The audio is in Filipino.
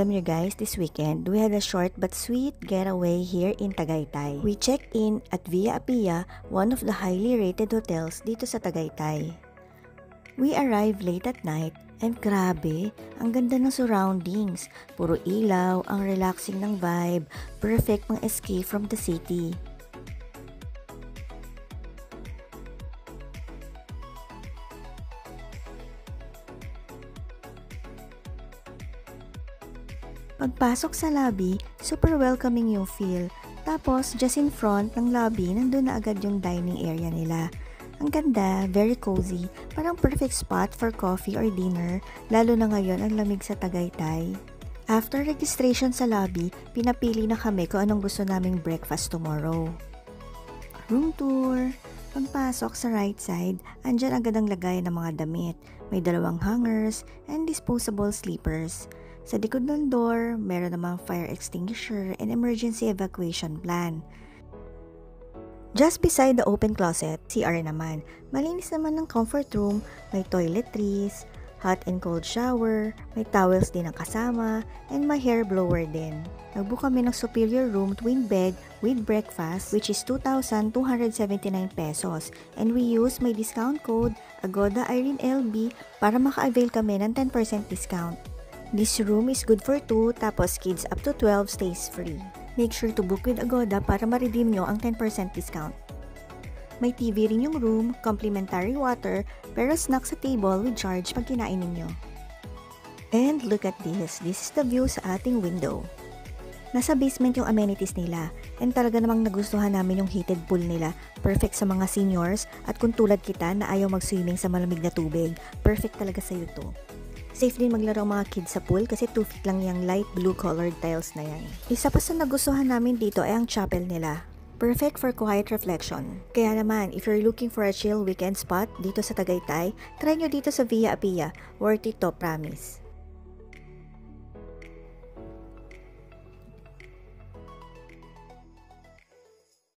alam nyo guys, this weekend, we had a short but sweet getaway here in Tagaytay. We checked in at Via Apia, one of the highly rated hotels dito sa Tagaytay. We arrived late at night and grabe, ang ganda ng surroundings. Puro ilaw, ang relaxing ng vibe, perfect pang escape from the city. Pagpasok sa lobby, super welcoming yung feel. Tapos, just in front ng lobby, nandun na agad yung dining area nila. Ang ganda, very cozy, parang perfect spot for coffee or dinner, lalo na ngayon ang lamig sa Tagaytay. After registration sa lobby, pinapili na kami kung anong gusto naming breakfast tomorrow. Room tour. Pagpasok sa right side, andyan agad ang lagay ng mga damit. May 2 hangers and disposable sleepers. Sa likod ng door, meron namang fire extinguisher and emergency evacuation plan. Just beside the open closet, CR naman. Malinis naman ng comfort room, may toiletries, hot and cold shower, may towels din ang kasama, and may hair blower din. Nagbook kami ng superior room twin bed with breakfast which is 2,279 pesos and we use my discount code Agoda Irene LB para maka-avail kami ng 10% discount. This room is good for 2 tapos kids up to 12 stays free. Make sure to book with Agoda para ma-redeem nyo ang 10% discount. May TV rin yung room, complimentary water, pero snack sa table with charge pag kinain ninyo. And look at this. This is the view sa ating window. Nasa basement yung amenities nila and talaga namang nagustuhan namin yung heated pool nila. Perfect sa mga seniors at kung tulad kita na ayaw mag-swimming sa malamig na tubig, perfect talaga sa'yo to. Safe din maglaro ang mga kids sa pool kasi 2 feet lang yung light blue colored tiles na yan. Isa pa sa nagustuhan namin dito ay ang chapel nila. Perfect for quiet reflection. Kaya naman, if you're looking for a chill weekend spot dito sa Tagaytay, try nyo dito sa Via Apia. Worth it to, promise.